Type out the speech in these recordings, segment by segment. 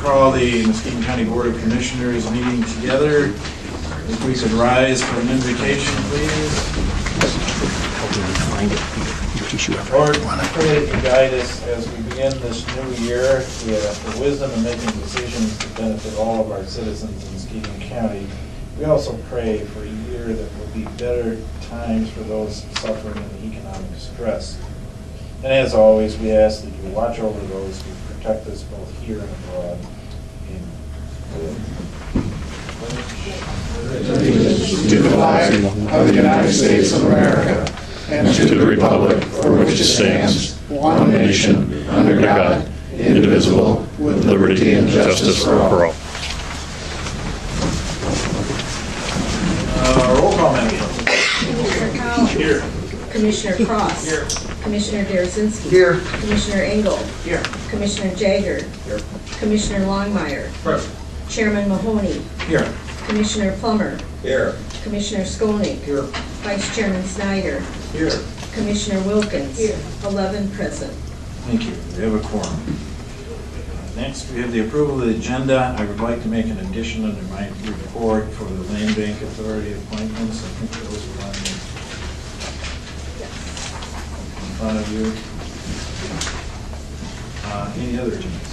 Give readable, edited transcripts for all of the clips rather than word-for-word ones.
call the Muskegon County Board of Commissioners meeting together. If we could rise for an invocation, please. Lord, pray that you guide us as we begin this new year. We have the wisdom in making decisions to benefit all of our citizens in Muskegon County. We also pray for a year that will be better times for those suffering in the economic stress. And as always, we ask that you watch over those who protect us both here and abroad. To the flag of the United States of America and to the republic for which it stands, one nation, under God, indivisible, with liberty and justice for all. Roll call, Madam. Commissioner Collins. Here. Commissioner Cross. Here. Commissioner Derezinski. Here. Commissioner Engel. Here. Commissioner Jagger. Here. Commissioner Longmire. Present. Chairman Mahoney. Here. Commissioner Plummer. Here. Commissioner Skolnick. Here. Vice Chairman Snyder. Here. Commissioner Wilkins. Here. 11 present. Thank you. We have a quorum. Next, we have the approval of the agenda. I would like to make an addition under my report for the Land Bank Authority appointments. I think those are on in front of you. Any other additions?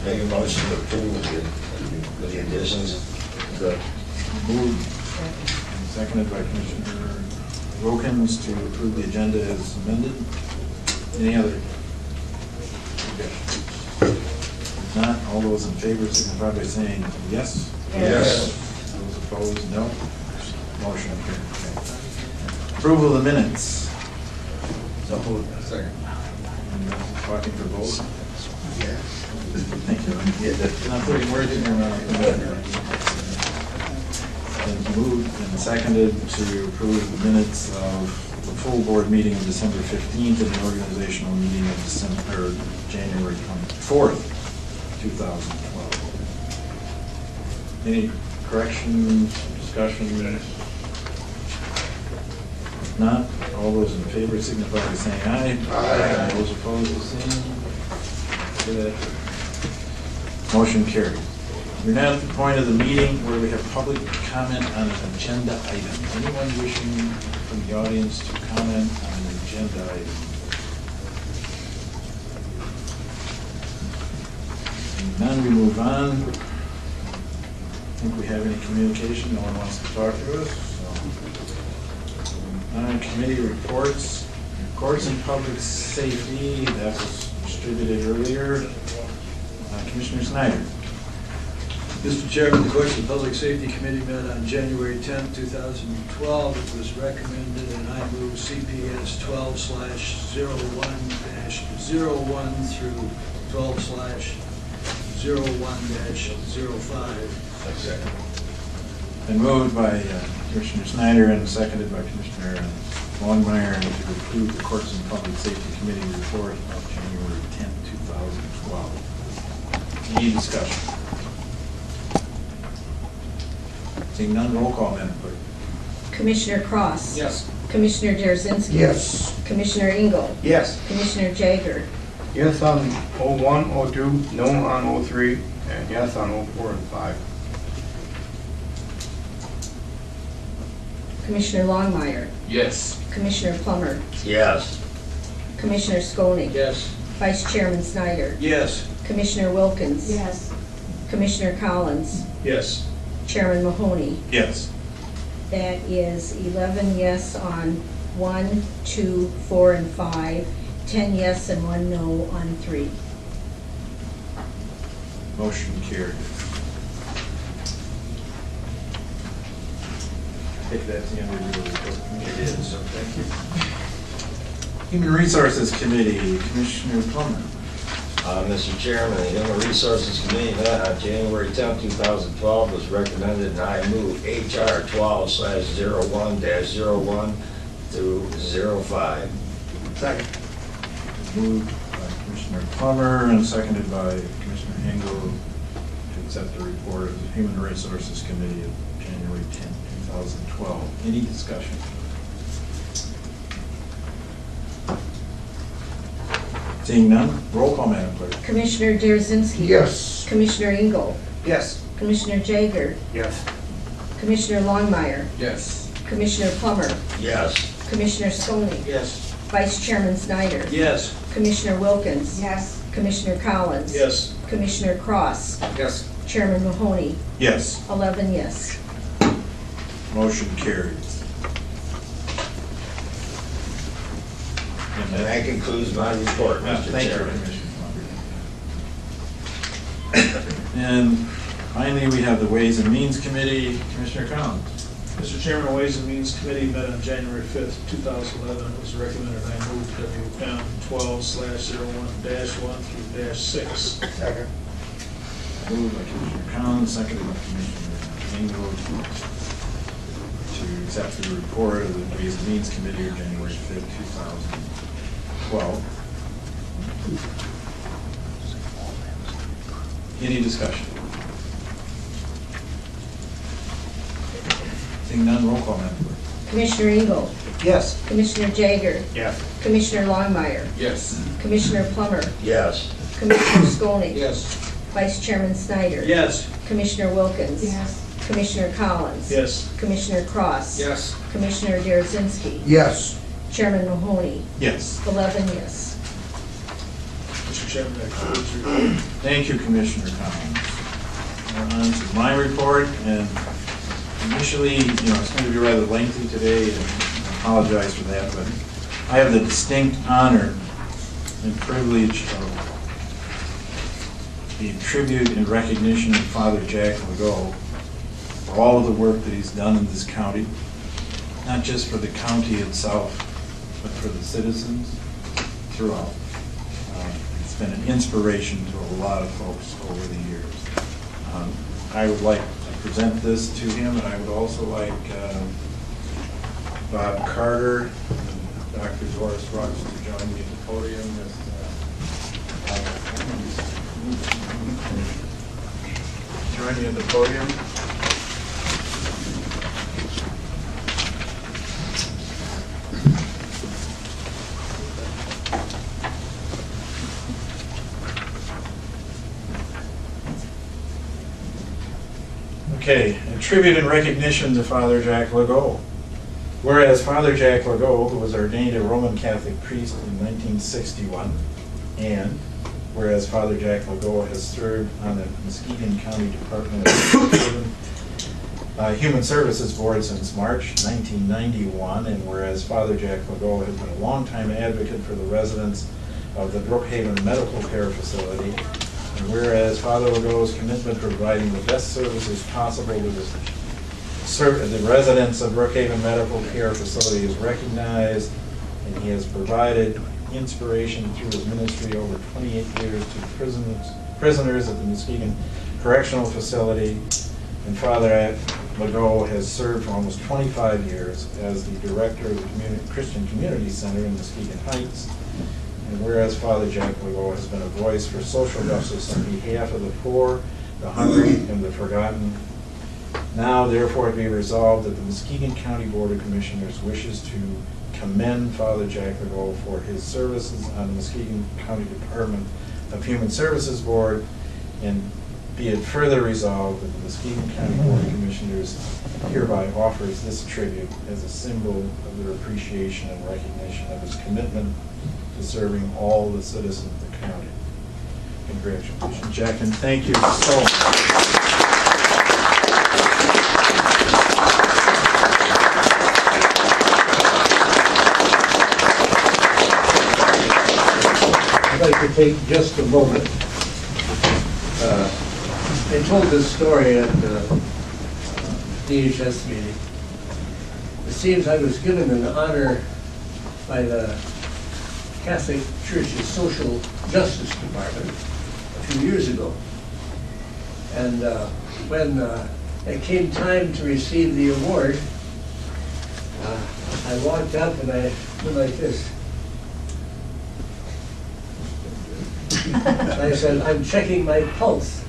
Make a motion to approve with the additions. Moved and seconded by Commissioner Wilkins to approve the agenda as amended. Any other? If not, all those in favor signify by saying yes. Yes. Those opposed, no. Motion carried. Okay. Approval of the minutes. So moved. Second. Talking for both. Thank you. Not putting words in your mouth. Been moved and seconded to approve the minutes of the full board meeting of December 15th and the organizational meeting of January 24th, 2012. Any corrections, discussion? If not, all those in favor signify by saying aye. Aye. Those opposed, the same. Motion carried. We're now at the point of the meeting where we have public comment on an agenda item. Anyone wishing from the audience to comment on an agenda item? Seeing none, we move on. I think we have any communication. No one wants to talk to us. Committee reports. Courts and public safety, that was distributed earlier. Commissioner Snyder. Mr. Chairman, the Courts and Public Safety Committee met on January 10th, 2012. It was recommended, and I move CPS 12/01-01 through 12/01-05. Been moved by Commissioner Snyder and seconded by Commissioner Longmire to approve the Courts and Public Safety Committee report of January 10th, 2012. Any discussion? Seeing none, roll call, Madam Clerk. Commissioner Cross. Yes. Commissioner Derezinski. Yes. Commissioner Engel. Yes. Commissioner Jagger. Yes on 01, 02, no on 03, and yes on 04 and 5. Commissioner Longmire. Yes. Commissioner Plummer. Yes. Commissioner Skolnick. Yes. Vice Chairman Snyder. Yes. Commissioner Wilkins. Yes. Commissioner Collins. Yes. Chairman Mahoney. Yes. That is 11 yes on 1, 2, 4, and 5, 10 yes and 1 no on 3. Motion carried. I think that's the end of your report. It is, so thank you. Human Resources Committee, Commissioner Plummer. Mr. Chairman, the Human Resources Committee met on January 10th, 2012, was recommended, and I move HR 12/01-01 through 05. Second. Moved by Commissioner Plummer and seconded by Commissioner Engel to accept the report of the Human Resources Committee of January 10th, 2012. Any discussion? Seeing none, roll call, Madam Clerk. Commissioner Derezinski. Yes. Commissioner Engel. Yes. Commissioner Jaeger. Yes. Commissioner Longmire. Yes. Commissioner Plummer. Yes. Commissioner Skolnick. Yes. Vice Chairman Snyder. Yes. Commissioner Wilkins. Yes. Commissioner Collins. Yes. Commissioner Cross. Yes. Chairman Mahoney. Yes. 11 yes. Motion carries. And that concludes my report, Mr. Thank you, Chairman. Commissioner Plummer. And finally, we have the Ways and Means Committee. Commissioner Collins. Mr. Chairman, Ways and Means Committee met on January 5th, 2011. It was recommended I move WM 12/01-1 through -6. Second. Moved by Commissioner Collins, seconded by Commissioner Engel to accept the report of the Ways and Means Committee of January 5th, 2012. Any discussion? Seeing none, roll call, Madam Clerk. Commissioner Engel. Yes. Commissioner Jaeger. Yes. Commissioner Longmire. Yes. Commissioner Plummer. Yes. Commissioner Skolnick. Yes. Vice Chairman Snyder. Yes. Commissioner Wilkins. Yes. Commissioner Collins. Yes. Commissioner Cross. Yes. Commissioner Derezinski. Yes. Chairman Mahoney. Yes. 11 yes. Mr. Chairman, that concludes your report. Thank you, Commissioner Collins. We're on to my report, and initially, it's going to be rather lengthy today, and I apologize for that, but I have the distinct honor and privilege of the tribute and recognition of Father Jack Legault for all of the work that he's done in this county, not just for the county itself, but for the citizens throughout. It's been an inspiration to a lot of folks over the years. I would like to present this to him, and I would also like Bob Carter and Dr. Doris Rux to join me at the podium. Join me at the podium. Okay, a tribute and recognition to Father Jack Legault. Whereas Father Jack Legault, who was ordained a Roman Catholic priest in 1961, and whereas Father Jack Legault has served on the Muskegon County Department of Human Services Board since March 1991, and whereas Father Jack Legault has been a longtime advocate for the residents of the Brookhaven Medical Care Facility, and whereas Father Legault's commitment to providing the best services possible to the residents of Brookhaven Medical Care Facility is recognized, and he has provided inspiration through his ministry over 28 years to prisoners at the Muskegon Correctional Facility. And Father Legault has served for almost 25 years as the director of the Christian Community Center in Muskegon Heights. And whereas Father Jack Legault has been a voice for social justice on behalf of the poor, the hungry, and the forgotten, now therefore be resolved that the Muskegon County Board of Commissioners wishes to commend Father Jack Legault for his services on the Muskegon County Department of Human Services Board, and be it further resolved that the Muskegon County Board of Commissioners hereby offers this tribute as a symbol of their appreciation and recognition of his commitment to serving all the citizens of the county. Congratulations, Jack, and thank you so much. I'd like to take just a moment. I told this story at the DHS meeting. It seems I was given an honor by the Catholic Church's Social Justice Department a few years ago. And when it came time to receive the award, I walked up and I went like this. I said, I'm checking my pulse,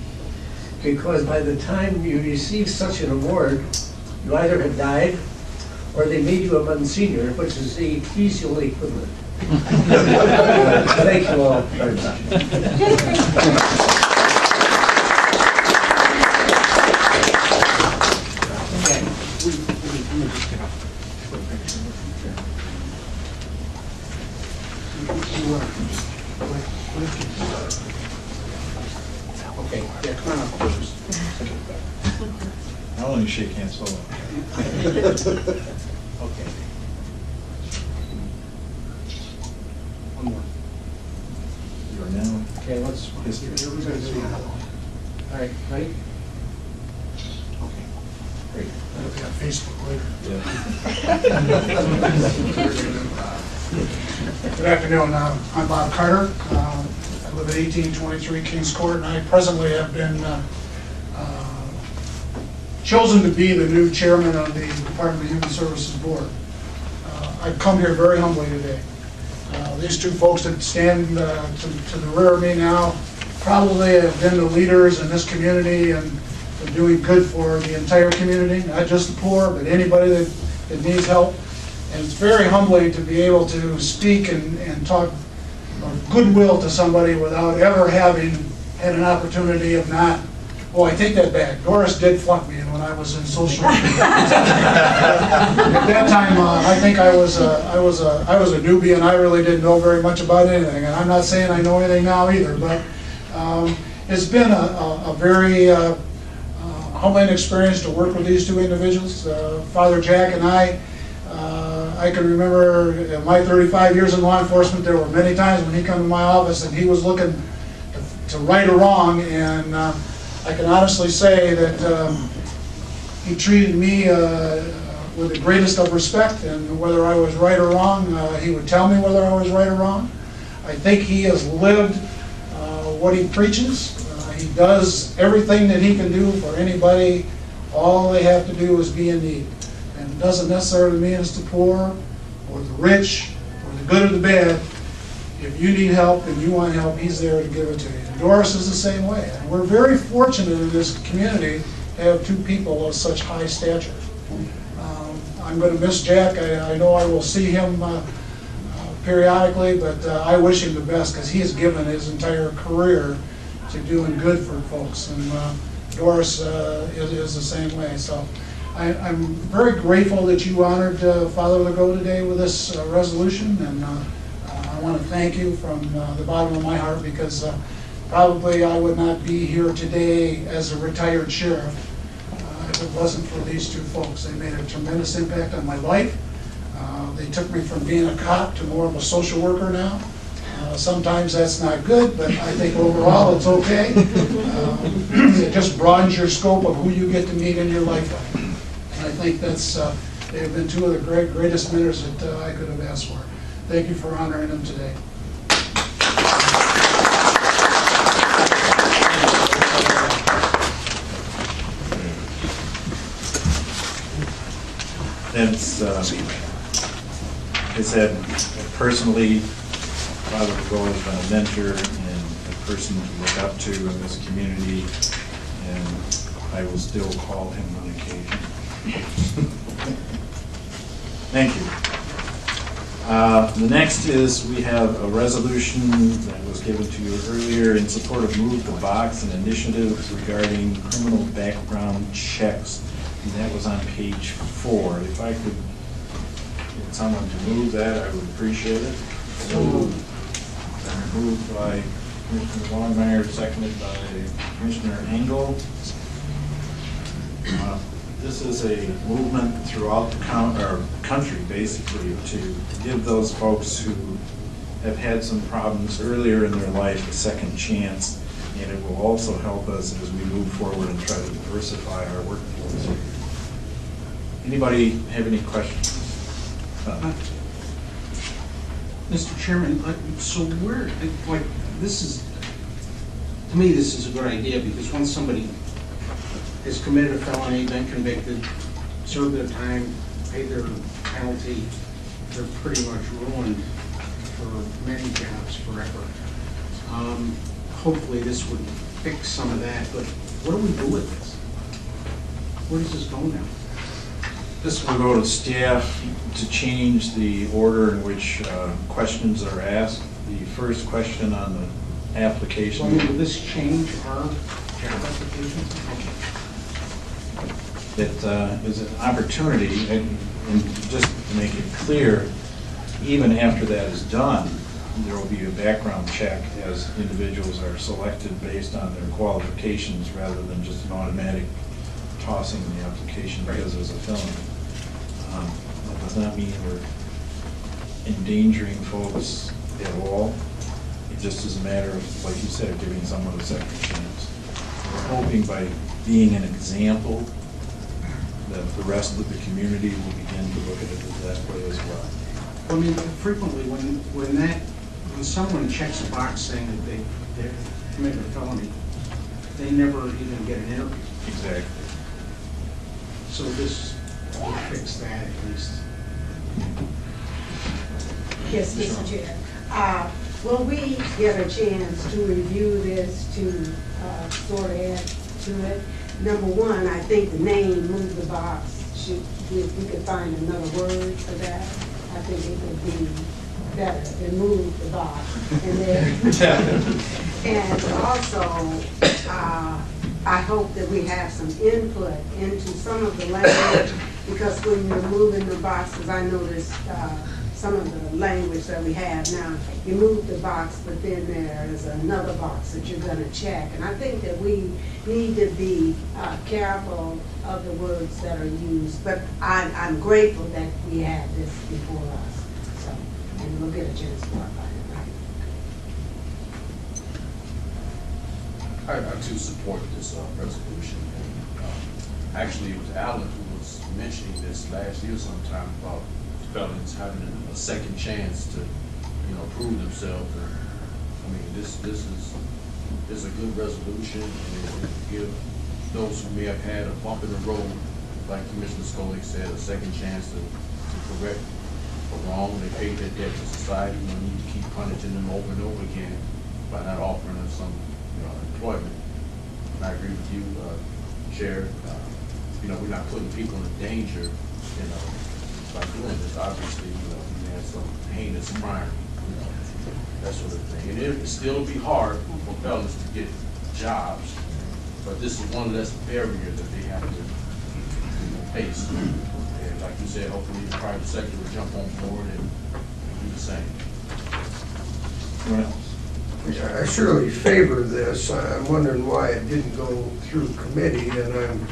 because by the time you receive such an award, you either had died or they made you a Monsignor, which is the ecclesial equivalent. Thank you all very much. Okay, yeah, come on up first. I only shake hands solo. Okay. One more. You are now Okay, let's, history. everybody's doing it. All right, ready? Okay, great. Look at Facebook later. Yeah. Good afternoon. I'm Bob Carter. I live at 1823 Kings Court, and I presently have been chosen to be the new chairman of the Department of Human Services Board. I've come here very humbly today. These two folks that stand to the rear of me now probably have been the leaders in this community and are doing good for the entire community, not just the poor, but anybody that needs help. And it's very humbling to be able to speak and talk of goodwill to somebody without ever having had an opportunity of not. Oh, I take that back. Doris did flunk me when I was in social work. At that time, I think I was a newbie, and I really didn't know very much about anything. And I'm not saying I know anything now either, but it's been a very humbling experience to work with these two individuals. Father Jack and I can remember in my 35 years in law enforcement, there were many times when he came to my office and he was looking to right a wrong, and I can honestly say that he treated me with the greatest of respect, and whether I was right or wrong, he would tell me whether I was right or wrong. I think he has lived what he preaches. He does everything that he can do for anybody. All they have to do is be in need. And it doesn't necessarily mean it's the poor or the rich or the good or the bad. If you need help and you want help, he's there to give it to you. And Doris is the same way. And we're very fortunate in this community to have two people of such high stature. I'm going to miss Jack. I know I will see him periodically, but I wish him the best because he has given his entire career to doing good for folks. And Doris is the same way. So I'm very grateful that you honored Father Legault today with this resolution, and I want to thank you from the bottom of my heart, because probably I would not be here today as a retired sheriff if it wasn't for these two folks. They made a tremendous impact on my life. They took me from being a cop to more of a social worker now. Sometimes that's not good, but I think overall it's okay. It just broadens your scope of who you get to meet in your lifetime. And I think that's they've been two of the greatest mentors that I could have asked for. Thank you for honoring them today. It's, I said, personally, Father Legault has been a mentor and a person to look up to in this community, and I will still call him on occasion. Thank you. The next is we have a resolution that was given to you earlier in support of Move the Box, an initiative regarding criminal background checks. And that was on page 4. If I could get someone to move that, I would appreciate it. So moved by Commissioner Longmire, seconded by Commissioner Engel. This is a movement throughout the country, basically, to give those folks who have had some problems earlier in their life a second chance, and it will also help us as we move forward and try to diversify our workforce. Anybody have any questions? Mr. Chairman, so where, like, this is, to me, this is a good idea, because once somebody has committed a felony, been convicted, served their time, paid their penalty, they're pretty much ruined for many jobs forever. Hopefully this would fix some of that, but what do we do with this? Where does this go now? This will go to staff to change the order in which questions are asked. The first question on the So, application. will this change our application? That is an opportunity, and just to make it clear, even after that is done, there will be a background check as individuals are selected based on their qualifications rather than just an automatic tossing the application because there's a felony. That does not mean we're endangering folks at all. It just is a matter of, like you said, giving someone a second chance. We're hoping by being an example that the rest of the community will begin to look at it that way as well. I mean, frequently, when someone checks a box saying that they're committed a felony, they never even get an interview. Exactly. So this will fix that at least. Yes, Mr. Chair. Will we get a chance to review this, to sort of add to it? Number one, I think the name, move the box, if we could find another word for that, I think it would be better than move the box. And also, I hope that we have some input into some of the language, because when you're moving the boxes, I noticed some of the language that we have now, you move the box, but then there is another box that you're gonna check. And I think that we need to be careful of the words that are used, but I'm grateful that we have this before us, so, and we'll get a chance to work on it, right? I too support this resolution. Actually, it was Alan who was mentioning this last year sometime about felons having a second chance to, prove themselves. And, I mean, this is a good resolution, and it will give those who may have had a bump in the road, like Commissioner Skolnick said, a second chance to correct a wrong. They paid their debt to society. You don't need to keep punishing them over and over again by not offering them some employment. And I agree with you, Chair. We're not putting people in danger, by doing this. Obviously, we had some heinous crime, that sort of thing. And it still be hard for fellas to get jobs, but this is one less barrier that they have to face. And like you said, hopefully the private sector will jump on board and do the same. Anyone else? I surely favor this. I'm wondering why it didn't go through committee, and I'm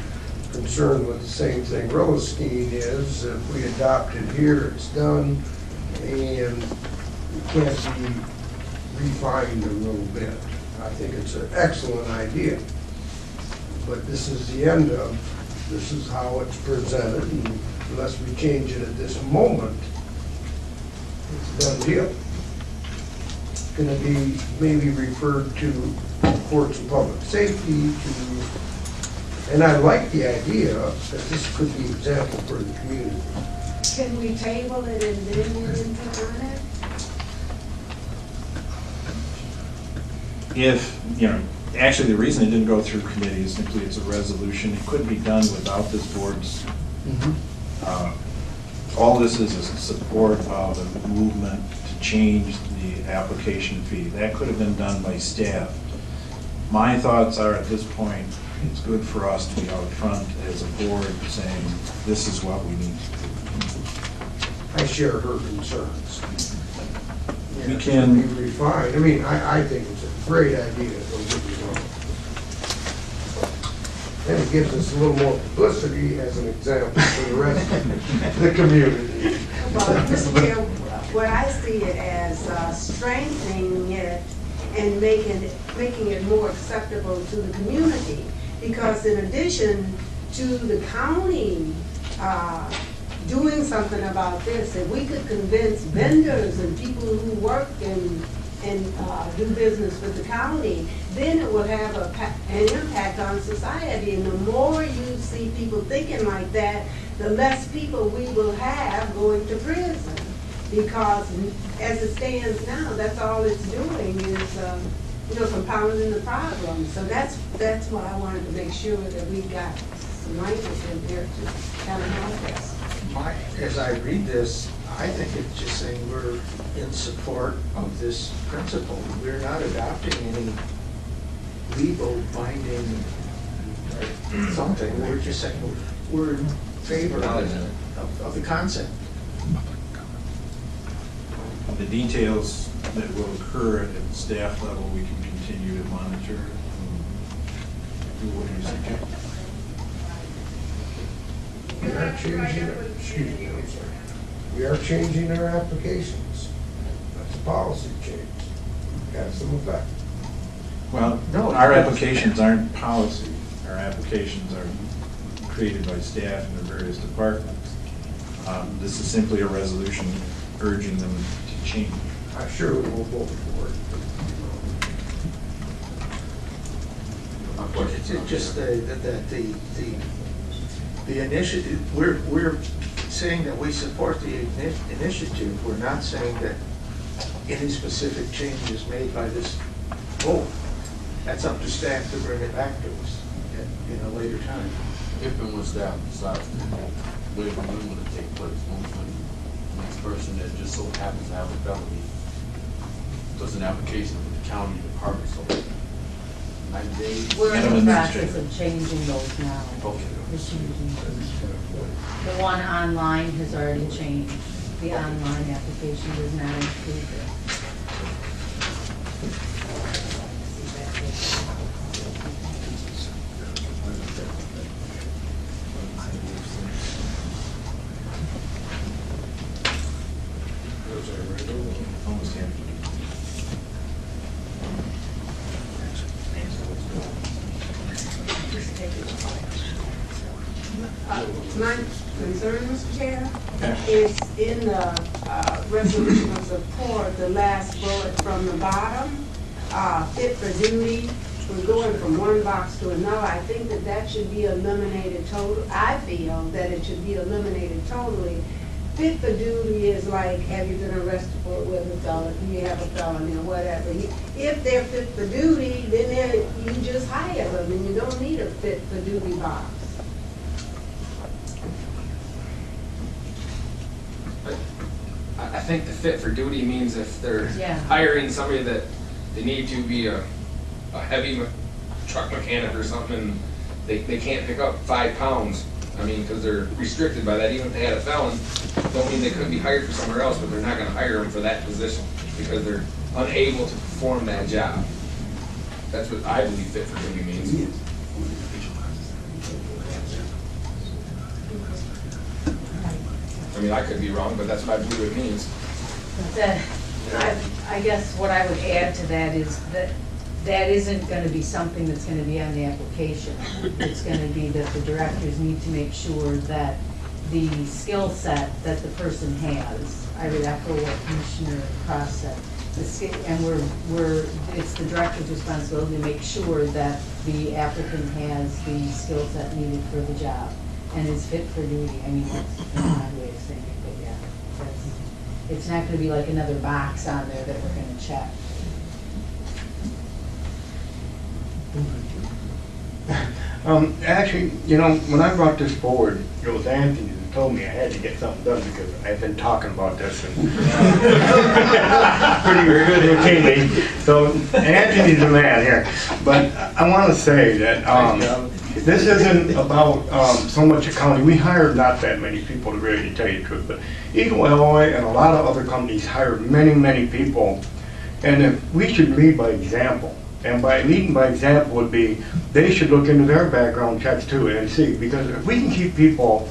concerned with the same thing Rothstein is. If we adopt it here, it's done, and it can't be refined a little bit. I think it's an excellent idea, but this is the end of, this is how it's presented, and unless we change it at this moment, it's a done deal. It's going to be maybe referred to courts of public safety, and I like the idea that this could be example for the community. Can we table it and then we'll input on it? If, actually the reason it didn't go through committee is simply it's a resolution. It couldn't be done without this board's, all this is support of the movement to change the application fee. That could have been done by staff. My thoughts are at this point, it's good for us to be out front as a board saying, this is what we need to do. I share her concerns. We can be refined. I mean, I think it's a great idea, don't get me wrong. And it gives us a little more publicity as an example for the rest of the community. Well, Mr. Chair, what I see it as strengthening it and making it more acceptable to the community. Because in addition to the county doing something about this, if we could convince vendors and people who work and do business with the county, then it will have an impact on society. And the more you see people thinking like that, the less people we will have going to prison. Because as it stands now, that's all it's doing is compounding the problem. So that's why I wanted to make sure that we got some language in there to kind of help us. As I read this, I think it's just saying we're in support of this principle. We're not adopting any legal binding something. We're just saying we're in favor of the concept. The details that will occur at the staff level, we can continue to monitor. What do you suggest? We are changing, excuse me, I'm sorry. We are changing our applications. That's a policy change. Got some effect. Well, no, our applications aren't policy. Our applications are created by staff in their various departments. This is simply a resolution urging them to change. I'm sure we will vote for it. It's just that the initiative, we're saying that we support the initiative. We're not saying that any specific change is made by this vote. That's up to staff to bring it back to us in a later time. If and when staff decides to waive the rule to take place, the next person that just so happens to have a felony does an application with the county department, so 90 days. We're in the process of changing those now. Okay. We're changing those. The one online has already changed. The online application does not include it. My concern, Mr. Chair, is in the resolution of support, the last bullet from the bottom, fit for duty. We're going from one box to another. I think that should be eliminated totally. I feel that it should be eliminated totally. Fit for duty is like, have you been arrested for with a felony? Do you have a felony or whatever? If they're fit for duty, then you just hire them and you don't need a fit for duty box. I think the fit for duty means if they're Yeah. hiring somebody that they need to be a heavy truck mechanic or something, they can't pick up 5 pounds. I mean, because they're restricted by that. Even if they had a felon, don't mean they couldn't be hired for somewhere else, but they're not going to hire them for that position because they're unable to perform that job. That's what I believe fit for duty means. I mean, I could be wrong, but that's what I believe it means. I guess what I would add to that is that that isn't going to be something that's going to be on the application. It's going to be that the directors need to make sure that the skill set that the person has, I would echo what Commissioner Cross said, and it's the director's responsibility to make sure that the applicant has the skill set needed for the job and is fit for duty. I mean, that's an odd way of saying it, but yeah, it's not going to be like another box on there that we're going to check. Actually, you know, when I brought this forward, it was Anthony that told me I had to get something done because I've been talking about this and pretty good routinely. So Anthony's the man here. But I want to say that this isn't about so much a county. We hired not that many people, to really tell you the truth. But Eagle, Illinois, and a lot of other companies hired many, many people. And if we should lead by example. And by leading by example would be, they should look into their background checks too and see, because if we can keep people,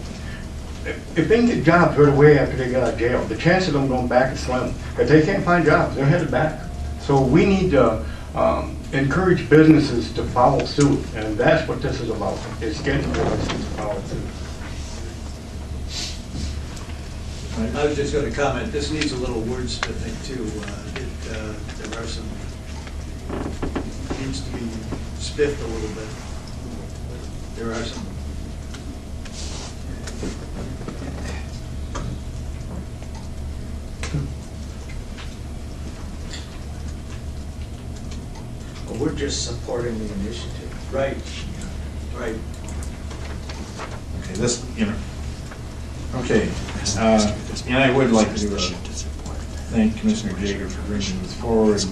if they can get jobs right away after they get out of jail, the chances of them going back is slim. If they can't find jobs, they're headed back. So we need to encourage businesses to follow suit, and that's what this is about. It's getting businesses to follow suit. I was just going to comment, this needs a little wordsmithing too. There are some, needs to be spiffed a little bit. There are some. Well, we're just supporting the initiative. Right, right. Okay, this, you know, Okay, and I would like to thank Commissioner Jager for bringing this forward.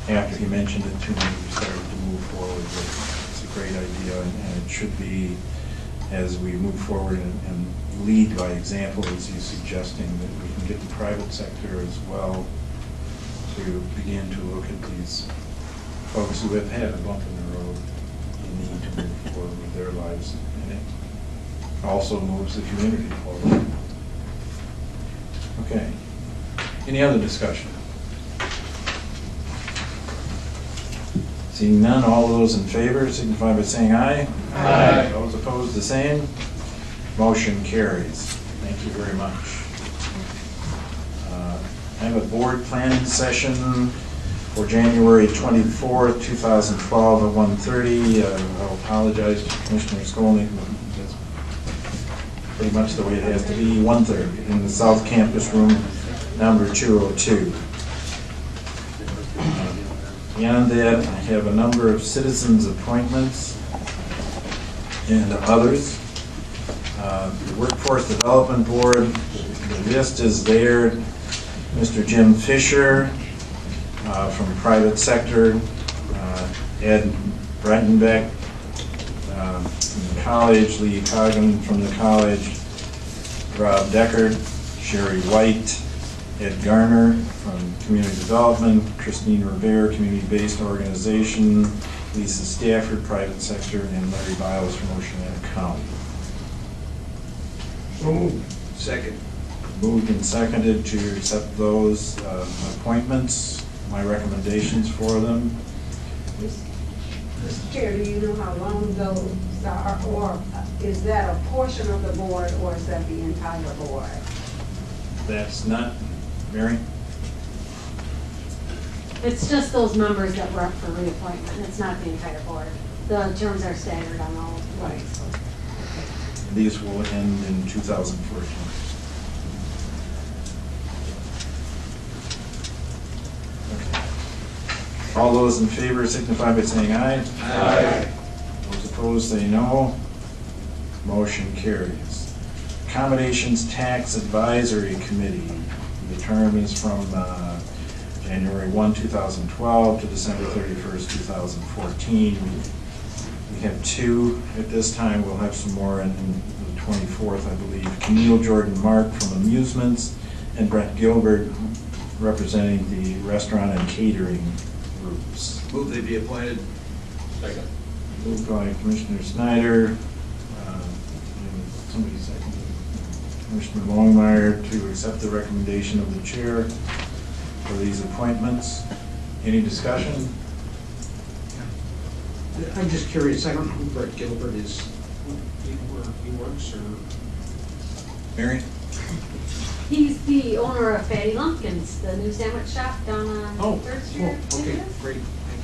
After he mentioned it to me, we started to move forward. It's a great idea, and it should be, as we move forward and lead by example, as you're suggesting, that we can get the private sector as well to begin to look at these folks who have had a bump in the road and need to move forward with their lives. And it also moves the community forward. Okay. Any other discussion? Seeing none, all those in favor signify by saying aye. Aye. Those opposed, the same. Motion carries. Thank you very much. I have a board planning session for January 24th, 2012 at 1:30. I'll apologize to Commissioner Skolnick, but that's pretty much the way it has to be. 1:30 in the South Campus Room, number 202. Beyond that, I have a number of citizens' appointments and others. The Workforce Development Board, the list is there. Mr. Jim Fisher from private sector, Ed Breitenbeck from the college, Lee Coggin from the college, Rob Deckard, Sherry White, Ed Garner from Community Development, Christine Rivera, Community-Based Organization, Lisa Stafford, Private Sector, and Larry Biles from Oceana County. Second. Moved and seconded to accept those appointments, my recommendations for them. Mr. Chair, do you know how long those are, or is that a portion of the board, or is that the entire board? That's not, Mary? It's just those members that were up for reappointment. It's not the entire board. The terms are staggered on all boards. These will end in 2014. Okay. All those in favor signify by saying aye. Aye. Those opposed say no. Motion carries. Accommodations Tax Advisory Committee. The term is from January 1, 2012 to December 31st, 2014. We have two at this time. We'll have some more on the 24th, I believe. Camille Jordan Mark from Amusements and Brett Gilbert representing the restaurant and catering groups. Move they be appointed. Second. Moved by Commissioner Snyder. Somebody seconded. Commissioner Longmire to accept the recommendation of the chair for these appointments. Any discussion? I'm just curious, I don't know who Brett Gilbert is, where he works, or? Mary? He's the owner of Fatty Lumpkins, the new sandwich shop down on 3rd Street. Oh, okay, great, thank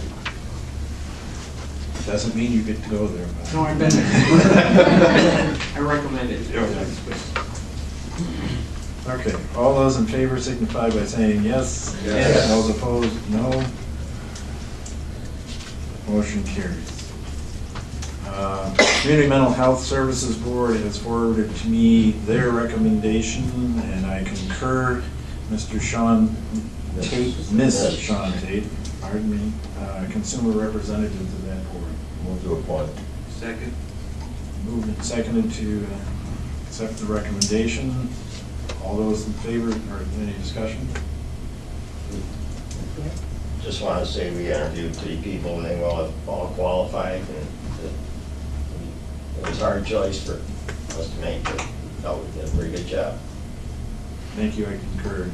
Doesn't mean you get to go there. But. you. No, I've been there. I recommend it. Okay, all those in favor signify by saying yes. Yes. Those opposed, no. Motion carries. Community Mental Health Services Board has forwarded to me their recommendation, and I concur. Mr. Sean Tate, Miss Sean Tate, pardon me, consumer representative to that board. Move to appoint. Second. Moved and seconded to accept the recommendation. All those in favor, or any discussion? Just want to say we interviewed 3 people and they all qualified, and it was a hard choice for us to make, but no, we did a pretty good job. Thank you, I concur.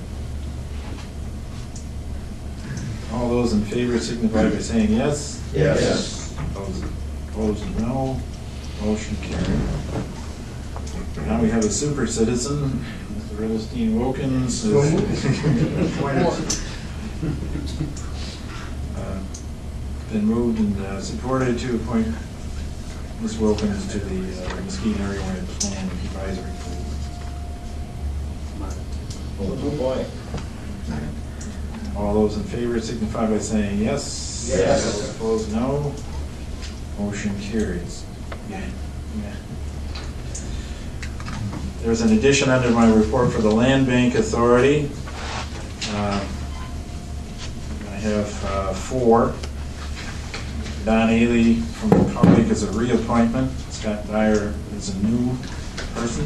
All those in favor signify by saying yes. Yes. Those opposed, no. Motion carried. Now we have a super citizen, Mr. Ernestine Wilkins. Been moved and supported to appoint Ms. Wilkins to the Muskegon Area Wide Plan Advisory Board. Move to appoint. All those in favor signify by saying yes. Yes. Those opposed, no. Motion carries. Yeah. There's an addition under my report for the Land Bank Authority. I have 4. Don Ailey from the public is a reappointment. Scott Dyer is a new person.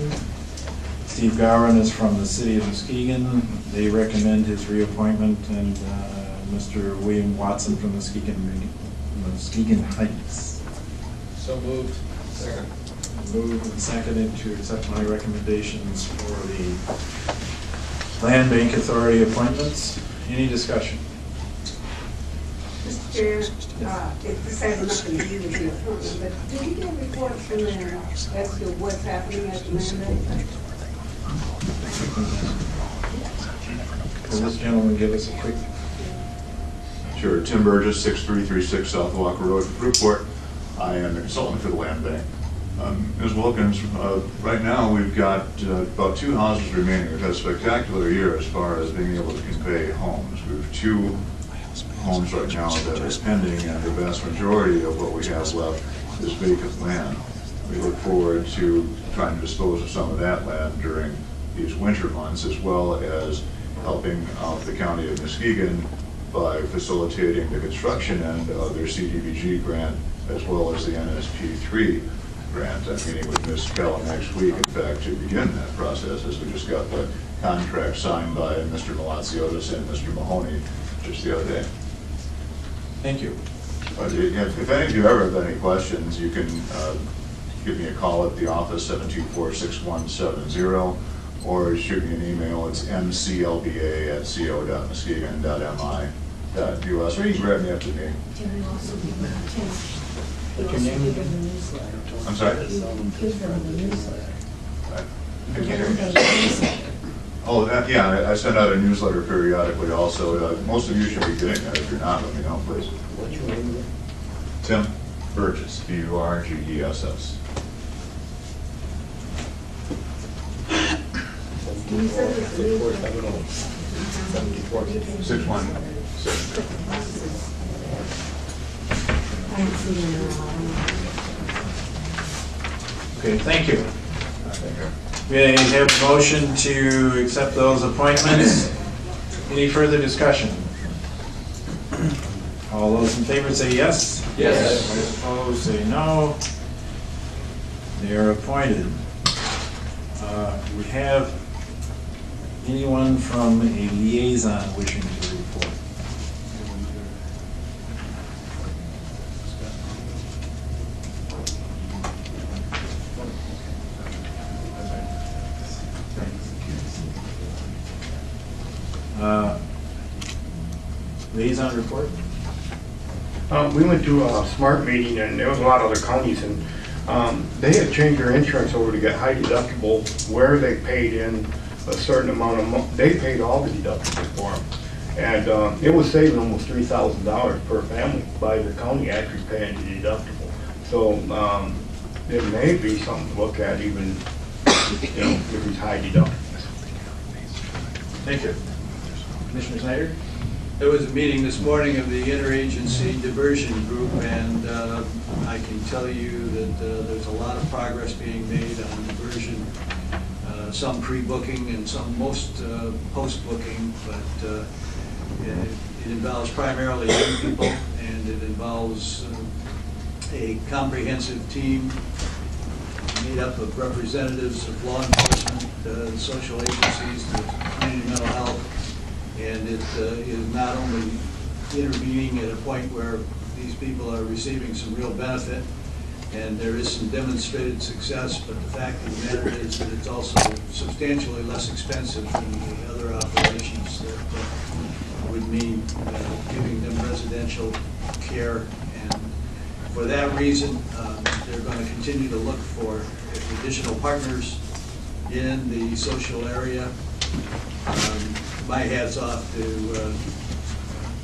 Steve Gowan is from the city of Muskegon. They recommend his reappointment, and Mr. William Watson from Muskegon Heights. So moved. Second. Moved and seconded to accept my recommendations for the Land Bank Authority appointments. Any discussion? Mr. Chair, this has nothing to do with the appointment, but did you get reports from there as to what's happening at the land bank? Will this gentleman give us a quick? Sure, Tim Burgess, 6336 South Walker Road, Newport. I am the consultant for the land bank. Ms. Wilkins, right now we've got about 2 houses remaining. We've had a spectacular year as far as being able to convey homes. We have 2 homes right now that are pending, and the vast majority of what we have left is vacant land. We look forward to trying to dispose of some of that land during these winter months, as well as helping out the county of Muskegon by facilitating the construction end of their CDBG grant, as well as the NSP3 grant. I'm meeting with Ms. Keller next week, in fact, to begin that process, as we just got the contract signed by Mr. Malaziotis and Mr. Mahoney just the other day. Thank you. If any of you ever have any questions, you can give me a call at the office, 724-6170, or shoot me an email. It's mclba@co.muskegon.mi.us, or you can grab me up to me. Can you also give them What's your name? the newsletter? I'm sorry? Give them the newsletter. I can't hear you. Oh, yeah, I send out a newsletter periodically also. Most of you should be getting that. If you're not, let me know, please. What's your name? Tim Burgess, Burgess. You said it's the newsletter. 616. I haven't seen them in a while. Okay, thank you. We have a motion to accept those appointments. Any further discussion? All those in favor say yes. Yes. Those opposed say no. They are appointed. We have anyone from a liaison wishing to report? Liaison report? We went to a SMART meeting, and there was a lot of other counties, and they had changed their insurance over to get high deductible where they paid in a certain amount of money. They paid all the deductibles for them. And it was saving almost $3,000 per family by the county actually paying the deductible. So it may be something to look at, even if it's high deductibles. Thank you. Commissioner Snyder? There was a meeting this morning of the interagency diversion group, and I can tell you that there's a lot of progress being made on diversion. Some pre-booking and most post-booking, but it involves primarily young people, and it involves a comprehensive team made up of representatives of law enforcement, social agencies, community mental health, and it is not only intervening at a point where these people are receiving some real benefit, and there is some demonstrated success, but the fact of the matter is that it's also substantially less expensive than the other operations that would mean giving them residential care. And for that reason, they're going to continue to look for additional partners in the social area. My hat's off to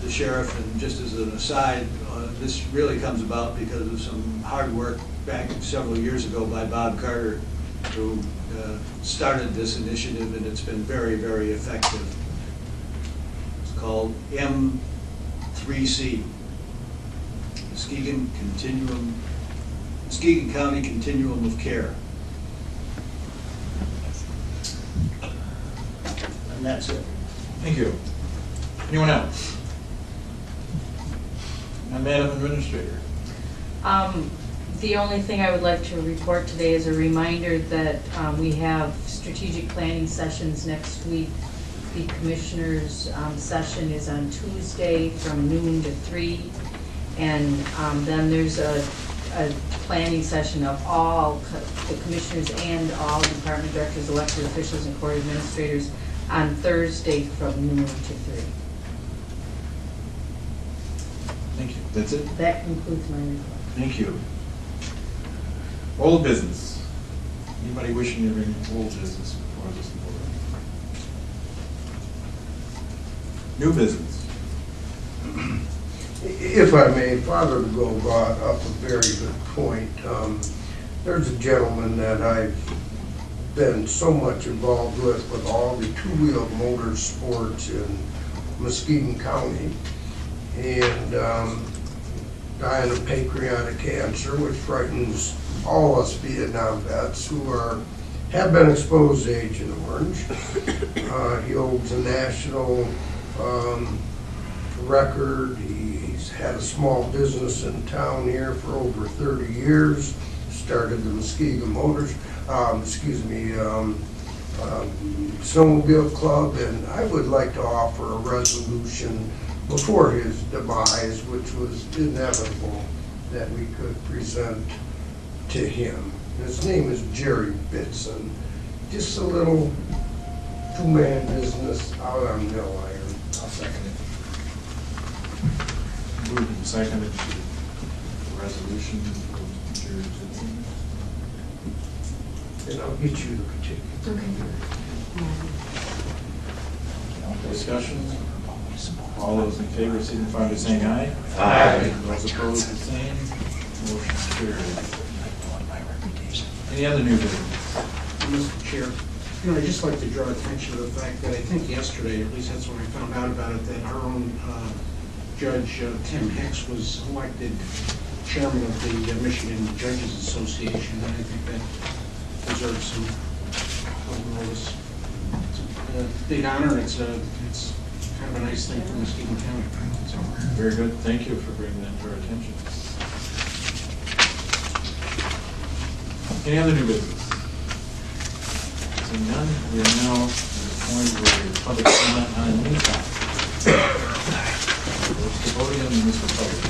the sheriff, and just as an aside, this really comes about because of some hard work back several years ago by Bob Carter, who started this initiative, and it's been very, very effective. It's called M3C, Muskegon County Continuum of Care. and that's it. Thank you. Anyone else? And Madam Administrator. The only thing I would like to report today is a reminder that we have strategic planning sessions next week. The commissioners' session is on Tuesday from noon to 3. And then there's a planning session of all the commissioners and all department directors, elected officials, and court administrators on Thursday from noon to 3. Thank you. That's it? That concludes my report. Thank you. Old business. Anybody wishing to bring old business before this board? New business. If I may, Father Legault brought up a very good point. There's a gentleman that I've been so much involved with all the two-wheel motorsports in Muskegon County, and dying of pancreatic cancer, which frightens all us Vietnam vets who have been exposed to Agent Orange. He holds a national record. He's had a small business in town here for over 30 years. Started the Muskegon Snowmobile Club, and I would like to offer a resolution before his demise, which was inevitable, that we could present to him. His name is Jerry Bitson. Just a little two-man business out on Mill Iron. I'll second it. Moved and seconded to the resolution of Jerry Bitson. And I'll get you the particulars. Discussion? All those in favor signify by saying aye. Aye. Those opposed, the same. Motion carried. Any other new business? Mr. Chair, I'd just like to draw attention to the fact that I think yesterday, at least that's when I found out about it, that our own Judge Tim Hicks was elected chairman of the Michigan Judges Association, and I think that deserves some notice. It's a big honor, and it's kind of a nice thing for Muskegon County. So, Very good. Thank you for bringing that to our attention. Any other new business? Seeing none, we are now at the point where the public comment on any topic. What's the podium, Mr. Public?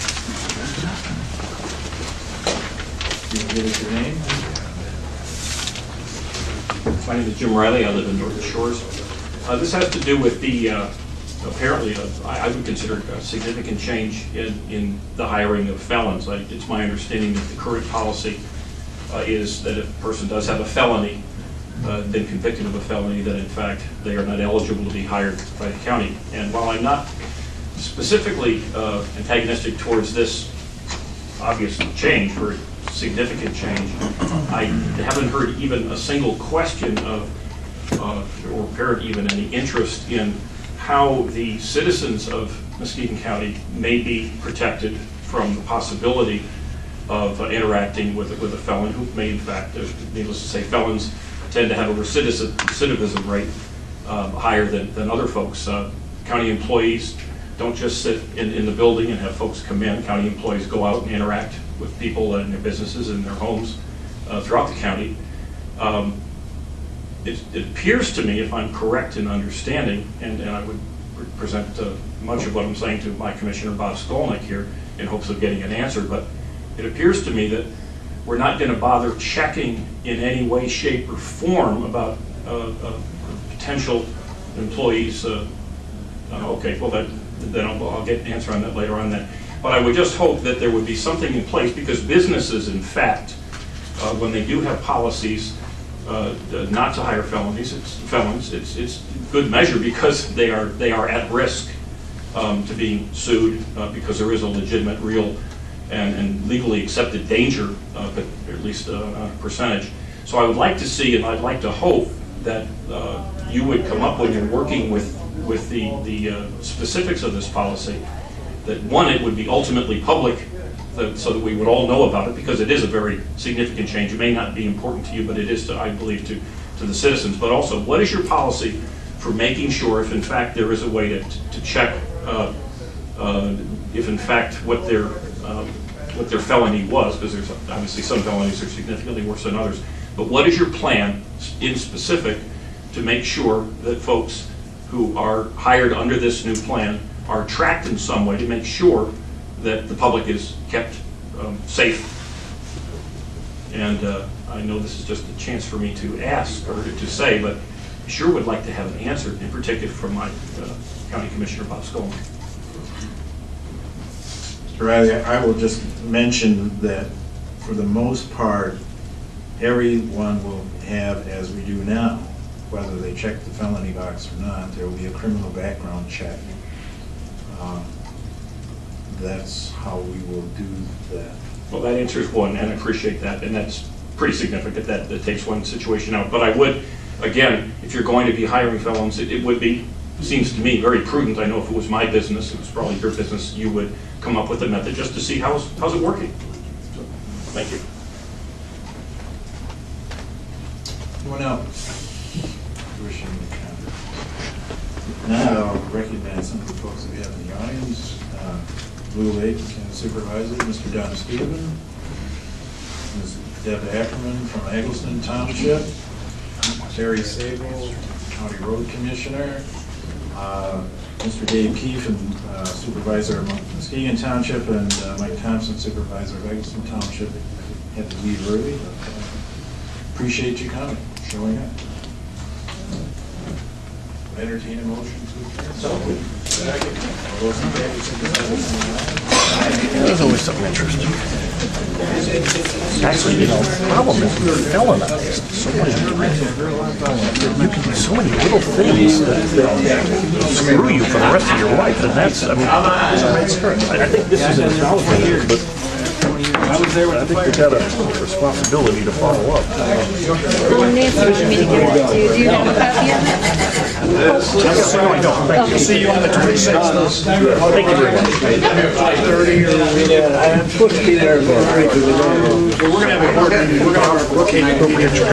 You can give us your name? My name is Jim Riley. I live in North Shores. This has to do with the, apparently, I would consider a significant change in the hiring of felons. It's my understanding that the current policy is that if a person does have a felony, been convicted of a felony, that in fact they are not eligible to be hired by the county. And while I'm not specifically antagonistic towards this obvious change, or significant change, I haven't heard even a single question of, or apparent even any interest in how the citizens of Muskegon County may be protected from the possibility of interacting with a felon who may in fact, needless to say, felons tend to have a recidivism rate higher than other folks. County employees don't just sit in the building and have folks come in. County employees go out and interact with people in their businesses and their homes throughout the county. It appears to me, if I'm correct in understanding, and I would present much of what I'm saying to my Commissioner Bob Skolnick here in hopes of getting an answer, but it appears to me that we're not going to bother checking in any way, shape, or form about potential employees. Okay, well then I'll get an answer on that later on then. But I would just hope that there would be something in place, because businesses, in fact, when they do have policies not to hire felons, it's good measure, because they are at risk to being sued because there is a legitimate, real, and legally accepted danger, but at least a percentage. So I would like to see, and I'd like to hope that you would come up when you're working with the specifics of this policy, that one, it would be ultimately public, so that we would all know about it, because it is a very significant change. It may not be important to you, but it is, I believe, to the citizens. But also, what is your policy for making sure if in fact there is a way to check if in fact what their felony was, because there's obviously some felonies are significantly worse than others. But what is your plan in specific to make sure that folks who are hired under this new plan are tracked in some way to make sure that the public is kept safe? And I know this is just a chance for me to ask or to say, but I sure would like to have an answer, in particular from my County Commissioner, Bob Scullin. Mr. Riley, I will just mention that for the most part, everyone will have, as we do now, whether they check the felony box or not, there will be a criminal background check. That's how we will do that. Well, that answers one, and I appreciate that, and that's pretty significant. That takes one situation out. But I would, again, if you're going to be hiring felons, it would be, seems to me, very prudent. I know if it was my business, it was probably your business, you would come up with a method just to see how's it working. So, thank you. Anyone else wishing to comment? Now I'll recognize some of the folks that we have in the audience. Blue Lake Supervisor, Mr. Don Stephen, Ms. Deb Ackerman from Eggleston Township, Terry Sable, County Road Commissioner, Mr. Dave Keefe, and Supervisor of Muskegon Township, and Mike Thompson, Supervisor of Eggleston Township. Had to leave early, but appreciate you coming, showing up. Entertain a motion to adjourn. So, all those in favor, signify by saying aye. There's always something interesting. Actually, you know, the problem is we're felonized so many times. You can do so many little things that screw you for the rest of your life, and that's, I mean, I think this is an acknowledgement, but I think we've got a responsibility to follow up. Nancy, would you mean to give it to you? Do you have a copy of it? No, I don't. Thank you. See you on the 26th. Thank you very much. 5:30 or I'm supposed to be there. We're going to have a board meeting. We're going to have a board meeting.